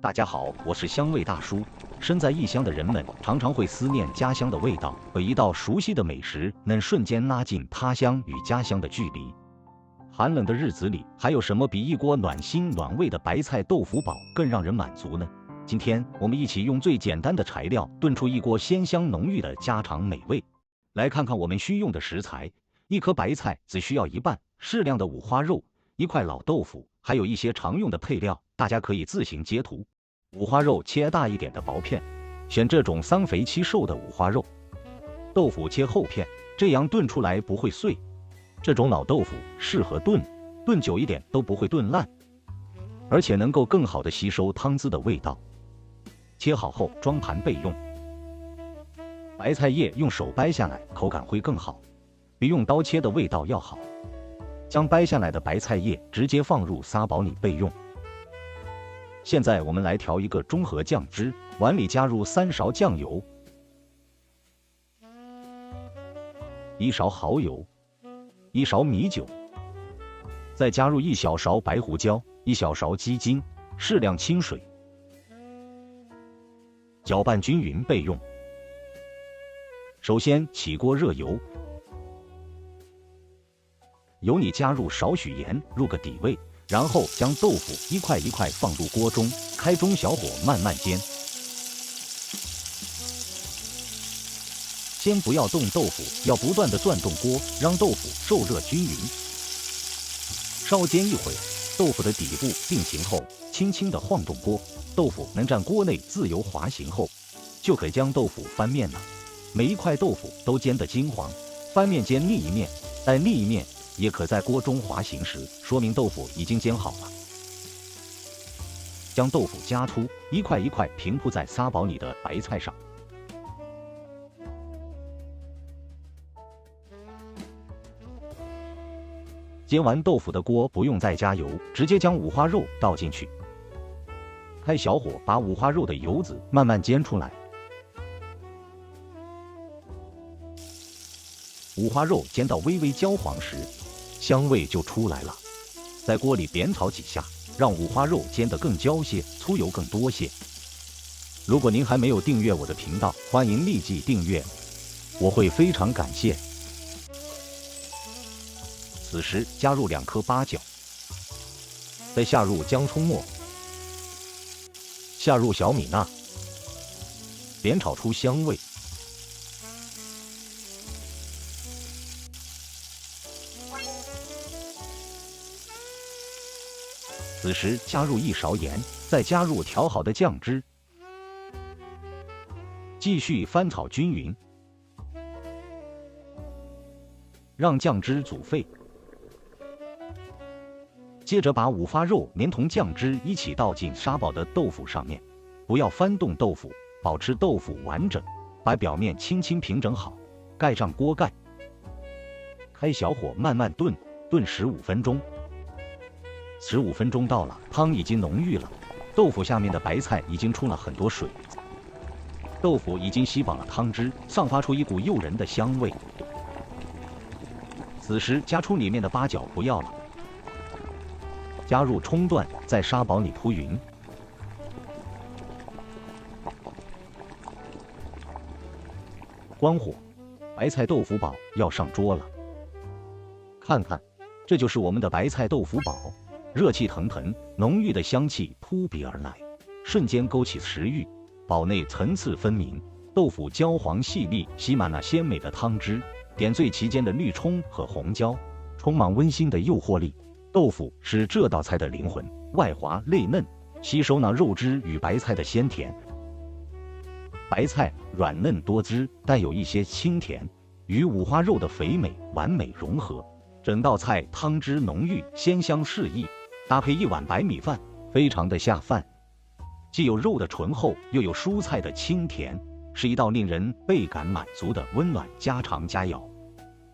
大家好，我是香味大叔。身在异乡的人们常常会思念家乡的味道，而一道熟悉的美食能瞬间拉近他乡与家乡的距离。寒冷的日子里，还有什么比一锅暖心暖胃的白菜豆腐煲更让人满足呢？今天我们一起用最简单的材料炖出一锅鲜香浓郁的家常美味。来看看我们需用的食材：一颗白菜只需要一半，适量的五花肉，一块老豆腐，还有一些常用的配料，大家可以自行截图。五花肉切大一点的薄片，选这种桑肥期瘦的五花肉。豆腐切厚片，这样炖出来不会碎。这种老豆腐适合炖久一点都不会炖烂，而且能够更好的吸收汤汁的味道。切好后装盘备用。白菜叶用手掰下来，口感会更好，比用刀切的味道要好。将掰下来的白菜叶直接放入砂煲里备用。现在我们来调一个中和酱汁，碗里加入3勺酱油，1勺蚝油，1勺米酒，再加入1小勺白胡椒，1小勺鸡精，适量清水，搅拌均匀备用。首先起锅热油，油里加入少许盐，入个底味。然后将豆腐一块一块放入锅中，开中小火慢慢煎。先不要动豆腐，要不断的转动锅，让豆腐受热均匀。稍煎一会，豆腐的底部定型后，轻轻的晃动锅，豆腐能占锅内自由滑行后，就可以将豆腐翻面了。每一块豆腐都煎得金黄，翻面煎另一面，待另一面也可在锅中滑行时，说明豆腐已经煎好了。将豆腐夹出，一块一块平铺在砂煲里的白菜上。煎完豆腐的锅不用再加油，直接将五花肉倒进去，开小火把五花肉的油脂慢慢煎出来。五花肉煎到微微焦黄时，香味就出来了。在锅里煸炒几下，让五花肉煎得更焦些，粗油更多些。如果您还没有订阅我的频道，欢迎立即订阅，我会非常感谢。此时加入2颗八角，再下入姜葱末，下入小米辣，煸炒出香味。此时加入1勺盐，再加入调好的酱汁，继续翻炒均匀，让酱汁煮沸。接着把五花肉连同酱汁一起倒进砂煲的豆腐上面，不要翻动豆腐，保持豆腐完整，把表面轻轻平整好，盖上锅盖，开小火慢慢炖15分钟。15分钟到了，汤已经浓郁了，豆腐下面的白菜已经出了很多水，豆腐已经吸饱了汤汁，散发出一股诱人的香味。此时加出里面的八角不要了，加入葱段，在砂煲里铺匀，关火，白菜豆腐煲要上桌了。看看，这就是我们的白菜豆腐煲。热气腾腾，浓郁的香气扑鼻而来，瞬间勾起食欲。煲内层次分明，豆腐焦黄细腻，吸满了鲜美的汤汁，点缀其间的绿葱和红椒，充满温馨的诱惑力。豆腐是这道菜的灵魂，外滑内嫩，吸收那肉汁与白菜的鲜甜。白菜软嫩多汁，带有一些清甜，与五花肉的肥美完美融合。整道菜汤汁浓郁，鲜香适意，搭配1碗白米饭，非常的下饭。既有肉的醇厚，又有蔬菜的清甜，是一道令人倍感满足的温暖家常佳肴。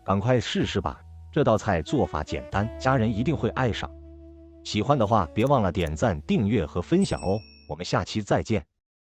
赶快试试吧，这道菜做法简单，家人一定会爱上。喜欢的话，别忘了点赞、订阅和分享哦。我们下期再见。